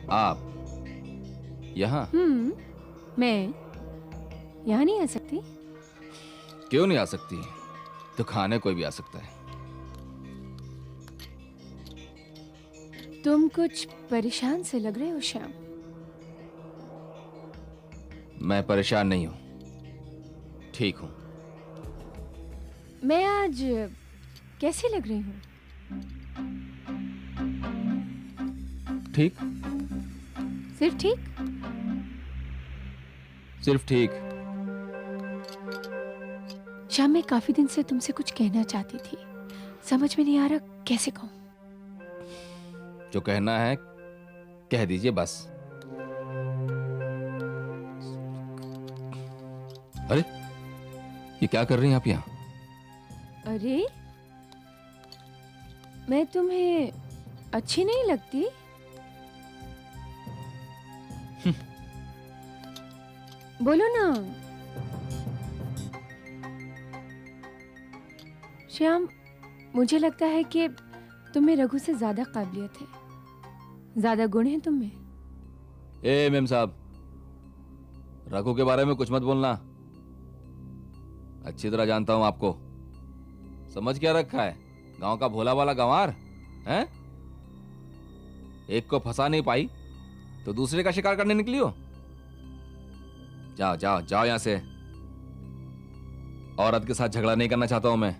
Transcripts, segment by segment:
आप यहाँ? मैं यहाँ नहीं आ सकती? क्यों नहीं आ सकती? तो खाने कोई भी आ सकता है। तुम कुछ परेशान से लग रहे हो श्याम। मैं परेशान नहीं हूं, ठीक हूं। मैं आज कैसी लग रही हूँ? ठीक, सिर्फ ठीक? सिर्फ ठीक। श्याम, मैं काफी दिन से तुमसे कुछ कहना चाहती थी, समझ में नहीं आ रहा कैसे कहूँ। जो कहना है कह दीजिए बस। अरे ये क्या कर रही हैं आप यहाँ? अरे मैं तुम्हें अच्छी नहीं लगती? बोलो ना श्याम, मुझे लगता है कि तुम्हें रघु से ज्यादा काबिलियत है, ज्यादा गुण है तुम्हें। ए मेम साहब, रघु के बारे में कुछ मत बोलना। अच्छी तरह जानता हूं आपको। समझ क्या रखा है? गांव का भोला वाला गंवार हैं? एक को फंसा नहीं पाई तो दूसरे का शिकार करने निकली हो। जाओ जाओ जाओ यहां से। औरत के साथ झगड़ा नहीं करना चाहता हूं मैं।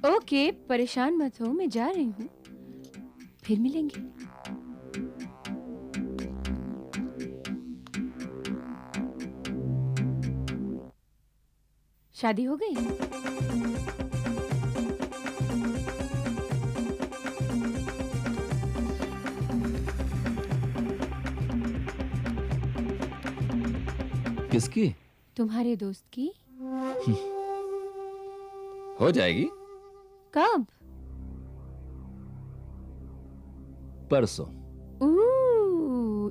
ओके, परेशान मत हो, मैं जा रही हूँ, फिर मिलेंगे। शादी हो गई? किसकी? तुम्हारे दोस्त की। हो जाएगी। कब? परसों।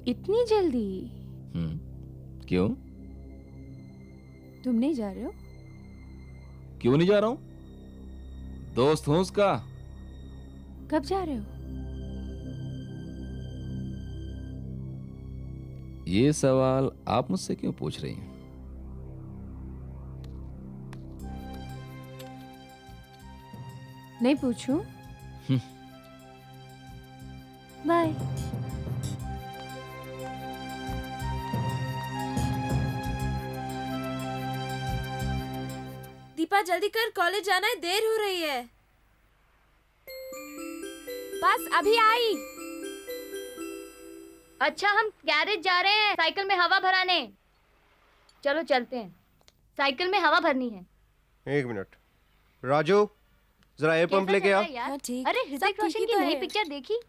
इतनी जल्दी? क्यों? तुम नहीं जा रहे हो? क्यों नहीं जा रहा हूं? दोस्त हूं उसका। कब जा रहे हो? ये सवाल आप मुझसे क्यों पूछ रही हैं? नहीं पूछूं? बाय। दीपा जल्दी कर, कॉलेज जाना है, देर हो रही है। बस अभी आई। अच्छा, हम गैरेज जा रहे हैं साइकिल में हवा भराने। चलो चलते हैं, साइकिल में हवा भरनी है। 1 मिनट राजू, जरा एयर पंप लेके आ। हाँ, ठीक। अरे ऋतिक रोशन की नई पिक्चर देखी?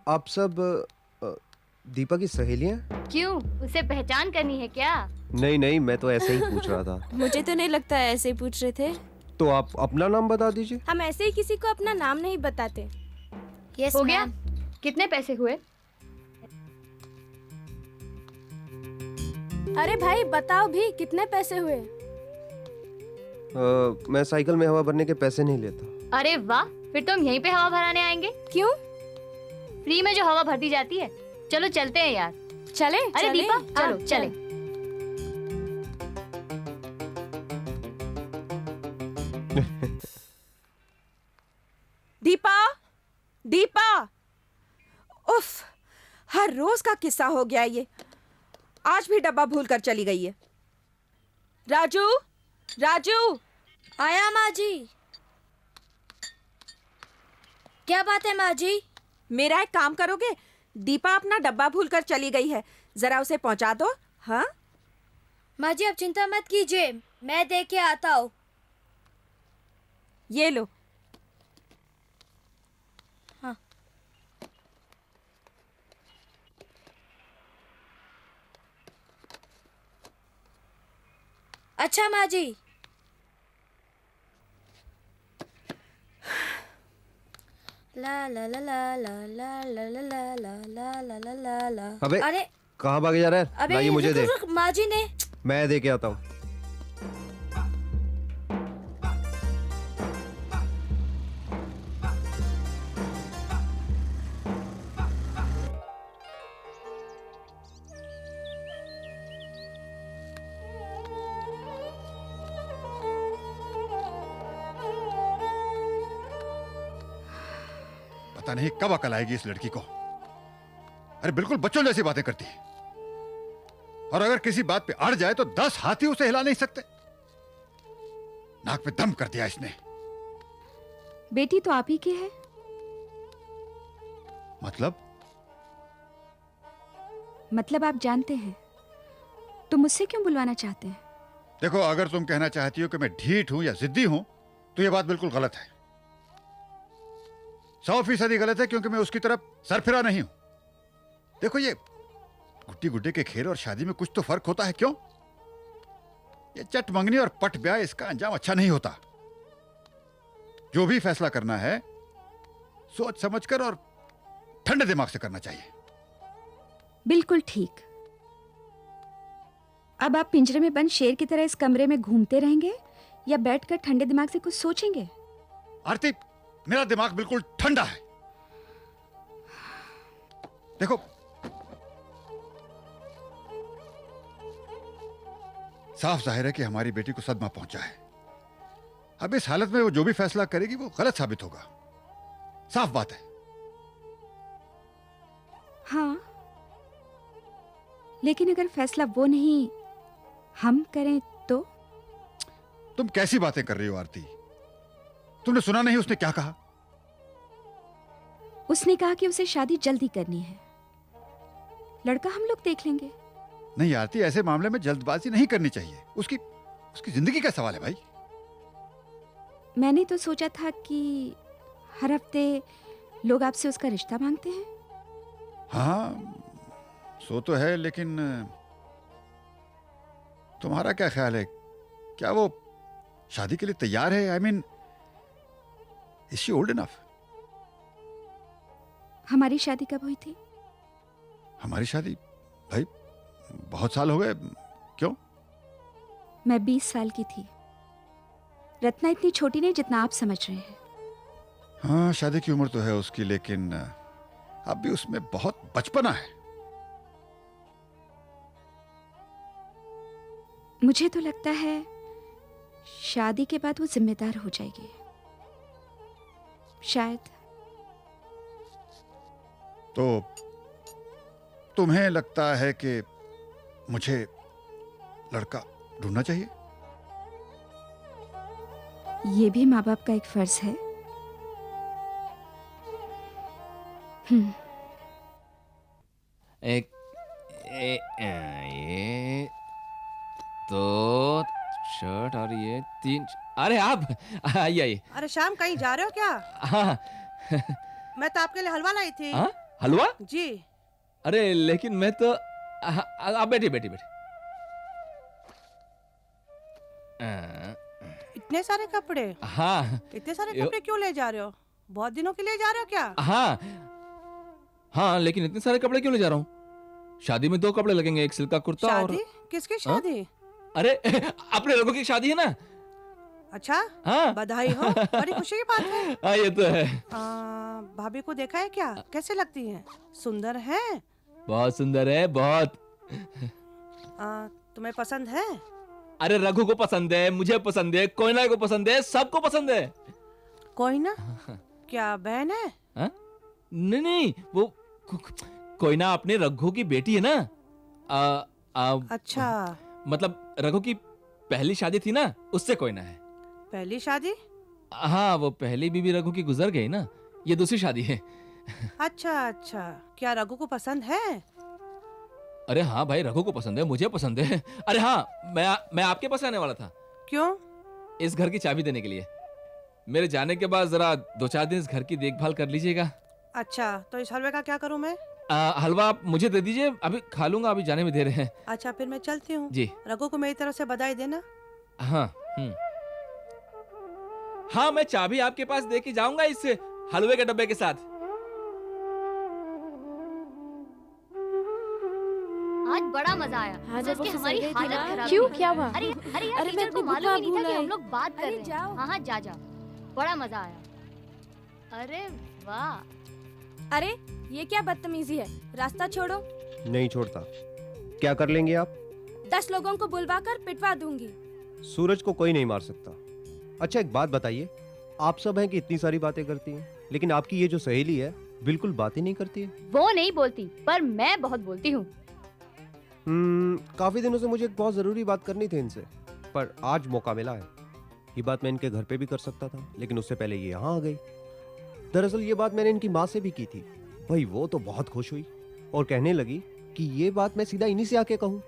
आप सब दीपा की सहेलियां? क्यों, उसे पहचान करनी है क्या? नहीं नहीं, मैं तो ऐसे ही पूछ रहा था। मुझे तो नहीं लगता है ऐसे ही पूछ रहे थे। तो आप अपना नाम बता दीजिए। हम ऐसे ही किसी को अपना नाम नहीं बताते। हो गया? कितने पैसे हुए? अरे भाई बताओ भी, कितने पैसे हुए? मैं साइकिल में हवा भरने के पैसे नहीं लेता। अरे वाह, फिर तो हम यहीं पे हवा भराने आएंगे। क्यों? फ्री में जो हवा भरती जाती है। चलो चलते हैं यार। चले? अरे दीपा, चलो चले। दीपा, दीपा, उफ, हर रोज का किस्सा हो गया ये। आज भी डब्बा भूल कर चली गई है। राजू, राजू। आया माँ जी। क्या बात है माँ जी? मेरा एक काम करोगे? दीपा अपना डब्बा भूल कर चली गई है, जरा उसे पहुंचा दो। हाँ माँ जी, आप चिंता मत कीजिए, मैं दे के आता हूँ। ये लो। हाँ। अच्छा माँ जी। ला ला ला ला ला ला ला ला ला ला ला ला ला ला ला। अबे अरे कहाँ भागे जा रहा है? अबे लाइए मुझे दे। रुक, माँ जी ने। मैं दे के आता हूँ। पता नहीं कब अकल आएगी इस लड़की को। अरे बिल्कुल बच्चों जैसी बातें करती है, और अगर किसी बात पे अड़ जाए तो 10 हाथी उसे हिला नहीं सकते। नाक पे दम कर दिया इसने। बेटी तो आप ही की है। मतलब आप जानते हैं, तो मुझसे क्यों बुलवाना चाहते हैं? देखो, अगर तुम कहना चाहती हो कि मैं ढीठ हूं या जिद्दी हूं तो यह बात बिल्कुल गलत है। 100% गलत है, क्योंकि मैं उसकी तरफ सरफिरा नहीं हूं। देखो, ये गुड्डी गुड्डे के खेल और शादी में कुछ तो फर्क होता है। क्यों? ये चट मंगनी और पट ब्याह, इसका अंजाम अच्छा नहीं होता। जो भी फैसला करना है सोच समझकर और ठंडे दिमाग से करना चाहिए। बिल्कुल ठीक। अब आप पिंजरे में बंद शेर की तरह इस कमरे में घूमते रहेंगे या बैठकर ठंडे दिमाग से कुछ सोचेंगे? आरती, मेरा दिमाग बिल्कुल ठंडा है। देखो, साफ जाहिर है कि हमारी बेटी को सदमा पहुंचा है। अब इस हालत में वो जो भी फैसला करेगी वो गलत साबित होगा। साफ बात है। हाँ, लेकिन अगर फैसला वो नहीं हम करें तो? तुम कैसी बातें कर रही हो आरती? तुमने सुना नहीं उसने क्या कहा? उसने कहा कि उसे शादी जल्दी करनी है। लड़का हम लोग देख लेंगे। नहीं आरती, ऐसे मामले में जल्दबाजी नहीं करनी चाहिए। उसकी जिंदगी का सवाल है भाई। मैंने तो सोचा था कि हर हफ्ते लोग आपसे उसका रिश्ता मांगते हैं। हाँ, सो तो है, लेकिन तुम्हारा क्या ख्याल है? क्या वो शादी के लिए तैयार है? I mean, is she old enough? हमारी शादी कब हुई थी? हमारी शादी भाई बहुत साल हो गए। क्यों? मैं 20 साल की थी। रत्ना इतनी छोटी नहीं जितना आप समझ रहे हैं। हाँ, शादी की उम्र तो है उसकी, लेकिन अब भी उसमें बहुत बचपना है। मुझे तो लगता है शादी के बाद वो जिम्मेदार हो जाएगी। शायद। तो तुम्हें लगता है कि मुझे लड़का ढूंढना चाहिए? ये भी माँ बाप का एक फर्ज है। एक ये तो शर्ट और ये 3। अरे आप आइए आइए। अरे शाम, कहीं जा रहे हो क्या? हाँ मैं तो आपके लिए हलवा लाई थी। हाँ, हलवा? जी। अरे लेकिन मैं तो आप बैठिए बैठिए बैठिए। इतने सारे कपड़े? हाँ। इतने सारे कपड़े क्यों ले जा रहे हो? बहुत दिनों के लिए जा रहे हो क्या? हाँ हाँ, लेकिन इतने सारे कपड़े क्यों ले जा रहा हूँ? शादी में 2 कपड़े लगेंगे, एक सिल्क का कुर्ता और। शादी? किसकी शादी? अरे अपने लोगों की शादी है ना। अच्छा। हाँ। बधाई हो, बड़ी खुशी की बात है। हाँ, ये तो है। भाभी को देखा है क्या? कैसे लगती हैं? सुंदर हैं? बहुत सुंदर है, बहुत। तुम्हें पसंद है? अरे रघु को पसंद है, मुझे पसंद है, कोयना को पसंद है, सबको पसंद है। कोयना? क्या बहन है? हाँ? नहीं नहीं, वो कोयना अपने रघु की बेटी है ना। अच्छा। मतलब रघु की पहली शादी थी ना, उससे कोयना है। पहली शादी? हाँ, वो पहली बीवी रघु की गुजर गई ना, ये दूसरी शादी है। अच्छा अच्छा, क्या रघु को पसंद है? अरे हाँ भाई, रघु को पसंद है, मुझे पसंद है। अरे हाँ, मैं आपके पास आने वाला था। क्यों? इस घर की चाबी देने के लिए। मेरे जाने के बाद जरा 2-4 दिन इस घर की देखभाल कर लीजिएगा। अच्छा, तो इस हलवे का क्या करूं मैं? हलवा आप मुझे दे दीजिए, अभी खा लूंगा, अभी जाने में देर है। अच्छा, फिर मैं चलती हूँ। जी। रघु को मेरी तरफ से बधाई देना। हाँ। हाँ, मैं चाबी आपके पास दे के जाऊंगा इस हलवे के डब्बे के साथ। आज बड़ा मजा आया। हाँ, जब वो कि हमारी फिसल गई थी हालत ना। खराब क्यों? हो गई। क्या हुआ? अरे अरे यार, अरे मैं टीचर को अपनी मालूम ही नहीं था बुक कि हम भूल लोग बात कर अरे रहे हैं। जाओ। हाँ हाँ, जा बड़ा मजा आया। अरे वाह। अरे ये क्या बदतमीजी है? रास्ता छोड़ो। नहीं छोड़ता। क्या कर लेंगे आप? 10 लोगों को बुलवाकर पिटवा दूंगी। सूरज को कोई नहीं मार सकता। अच्छा, एक बात बताइए, आप सब हैं कि इतनी सारी बातें करती हैं, लेकिन आपकी ये जो सहेली है बिल्कुल बात ही नहीं करती है। वो नहीं बोलती, पर मैं बहुत बोलती हूँ। काफी दिनों से मुझे एक बहुत जरूरी बात करनी थी इनसे, पर आज मौका मिला है। ये बात मैं इनके घर पे भी कर सकता था, लेकिन उससे पहले ये यहाँ आ गई। दरअसल ये बात मैंने इनकी माँ से भी की थी। भाई वो तो बहुत खुश हुई और कहने लगी कि ये बात मैं सीधा इन्हीं से आके कहूँ।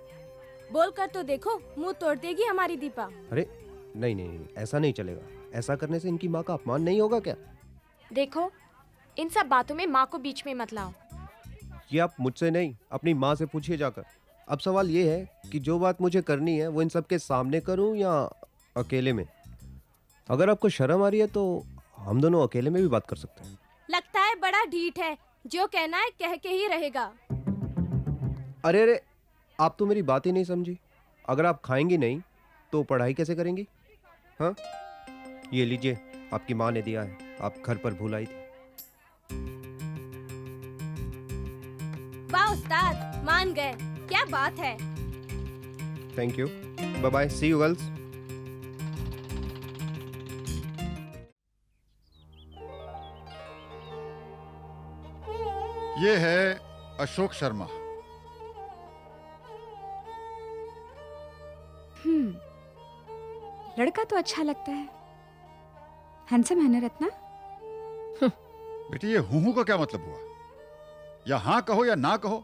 बोल कर तो देखो, मुंह तोड़ देगी हमारी दीपा। अरे नहीं नहीं नहीं, ऐसा नहीं चलेगा। ऐसा करने से इनकी माँ का अपमान नहीं होगा क्या? देखो, इन सब बातों में माँ को बीच में मत लाओ। ये आप मुझसे नहीं, अपनी माँ से पूछिए जाकर। अब सवाल ये है कि जो बात मुझे करनी है वो इन सबके सामने करूं या अकेले में। अगर आपको शर्म आ रही है तो हम दोनों अकेले में भी बात कर सकते हैं। लगता है बड़ा ढीठ है, जो कहना है कह के ही रहेगा। अरे अरे, आप तो मेरी बात ही नहीं समझी। अगर आप खाएंगी नहीं तो पढ़ाई कैसे करेंगी? हाँ, ये लीजिए, आपकी माँ ने दिया है, आप घर पर भूल आई थी। वाह उस्ताद, मान गए, क्या बात है। Thank you, bye bye, see you girls. ये है अशोक शर्मा। लड़का तो अच्छा लगता है, हैंडसम है ना रत्ना? बेटी ये हूं का क्या मतलब हुआ? या हाँ कहो या ना कहो।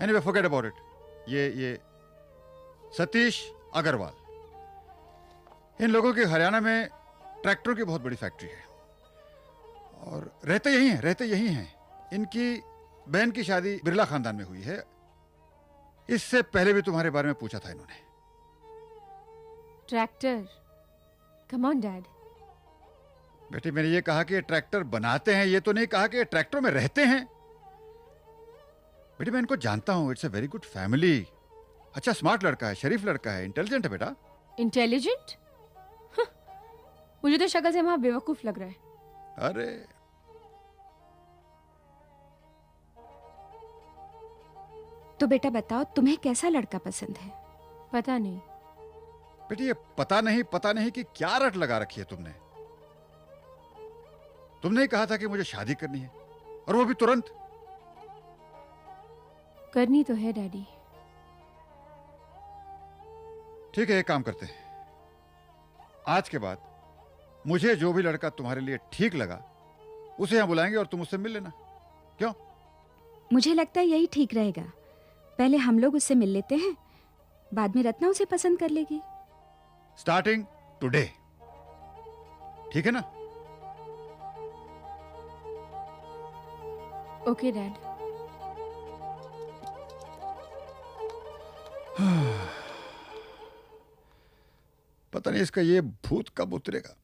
Anyway forget about it. ये सतीश अग्रवाल, इन लोगों की हरियाणा में ट्रैक्टरों की बहुत बड़ी फैक्ट्री है और रहते यही हैं। इनकी बहन की शादी बिरला खानदान में हुई है। इससे पहले भी तुम्हारे बारे में पूछा था इन्होंने। ट्रैक्टर? Come on dad. बेटी मैंने ये कहा कि ये ट्रैक्टर बनाते हैं, ये तो नहीं कहा कि ये ट्रैक्टरों में रहते हैं। बेटी मैं इनको जानता हूं, it's a very good family. अच्छा स्मार्ट लड़का है, शरीफ लड़का है, इंटेलिजेंट है बेटा। इंटेलिजेंट? मुझे तो शक्ल से वहां बेवकूफ लग रहा है। अरे तो बेटा बताओ, तुम्हें कैसा लड़का पसंद है? पता नहीं। बेटी ये पता नहीं कि क्या रट लगा रखी है तुमने। तुमने ही कहा था कि मुझे शादी करनी है और वो भी तुरंत। करनी तो है डैडी। ठीक है, एक काम करते हैं, आज के बाद मुझे जो भी लड़का तुम्हारे लिए ठीक लगा उसे यहाँ बुलाएंगे और तुम उससे मिल लेना। क्यों? मुझे लगता है यही ठीक रहेगा। पहले हम लोग उससे मिल लेते हैं, बाद में रत्ना उसे पसंद कर लेगी। स्टार्टिंग टुडे, ठीक है ना? Okay dad. पता नहीं इसका ये भूत कब उतरेगा।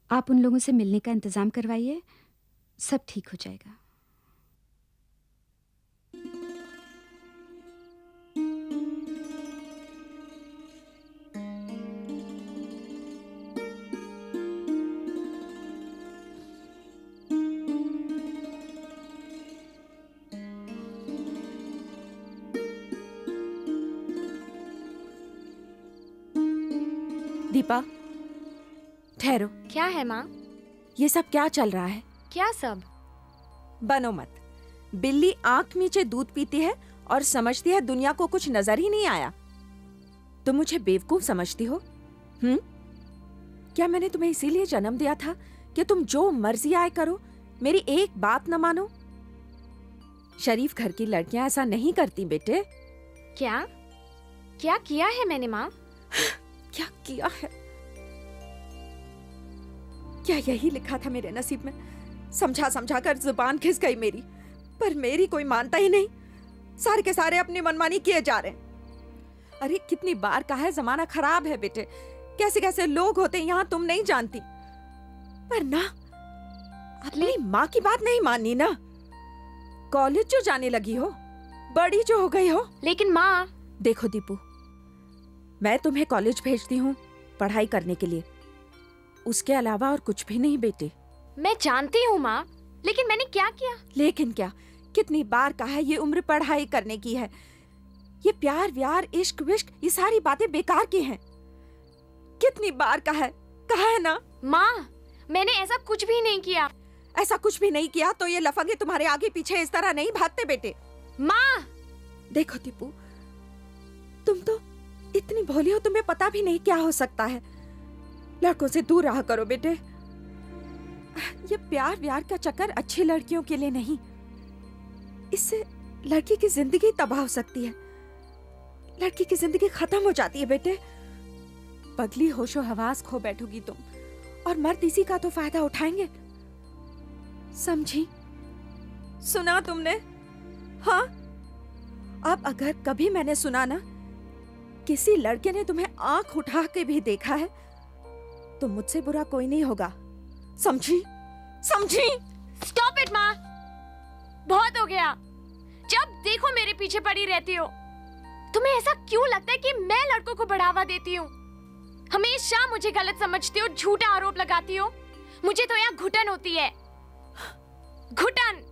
आप उन लोगों से मिलने का इंतजाम करवाइए, सब ठीक हो जाएगा। दीपा, ठहरो। क्या है माँ? ये सब क्या चल रहा है? क्या सब? बनो मत। बिल्ली आंख नीचे दूध पीती है और समझती है दुनिया को कुछ नजर ही नहीं आया। तुम मुझे बेवकूफ समझती हो? क्या मैंने तुम्हें इसीलिए जन्म दिया था कि तुम जो मर्जी आए करो, मेरी एक बात न मानो? शरीफ घर की लड़कियां ऐसा नहीं करती बेटे। क्या क्या किया है मैंने माँ? क्या किया है? क्या यही लिखा था मेरे नसीब में? समझा समझा कर जुबान खिस गई मेरी, पर मेरी कोई मानता ही नहीं। सारे के सारे अपनी मनमानी किए जा रहे हैं। अरे कितनी बार कहा है, जमाना खराब है बेटे। कैसे कैसे लोग होते हैं यहाँ तुम नहीं जानती। पर ना, अपनी माँ की बात नहीं माननी ना। कॉलेज जो जाने लगी हो, बड़ी जो हो गई हो। लेकिन माँ, देखो दीपू, मैं तुम्हें कॉलेज भेजती हूँ पढ़ाई करने के लिए, उसके अलावा और कुछ भी नहीं बेटे। मैं जानती हूँ माँ, लेकिन मैंने क्या किया? लेकिन क्या? कितनी बार कहा है ये उम्र पढ़ाई करने की है। ये प्यार व्यार इश्क विश्क ये सारी बातें बेकार की हैं। कितनी बार कहा है ना? माँ, मैंने ऐसा कुछ भी नहीं किया। ऐसा कुछ भी नहीं किया तो ये लफंगे तुम्हारे आगे पीछे इस तरह नहीं भागते बेटे। माँ देखो टीपू, तुम तो इतनी भोली हो, तुम्हें पता भी नहीं क्या हो सकता है। लड़कों से दूर रहा करो बेटे। ये प्यार व्यार का चक्कर अच्छी लड़कियों के लिए नहीं, इससे लड़की की जिंदगी तबाह हो सकती है, लड़की की जिंदगी खत्म हो जाती है बेटे। पगली होशो हवास खो बैठोगी तुम, और मर्द इसी का तो फायदा उठाएंगे। समझी? सुना तुमने? हाँ, अब अगर कभी मैंने सुना ना किसी लड़के ने तुम्हें आंख उठा के भी देखा है तो मुझसे बुरा कोई नहीं होगा। समझी? समझी? स्टॉप इट माँ, बहुत हो गया। जब देखो मेरे पीछे पड़ी रहती हो। तुम्हें ऐसा क्यों लगता है कि मैं लड़कों को बढ़ावा देती हूँ? हमेशा मुझे गलत समझती हो, झूठा आरोप लगाती हो। मुझे तो यहाँ घुटन होती है, घुटन।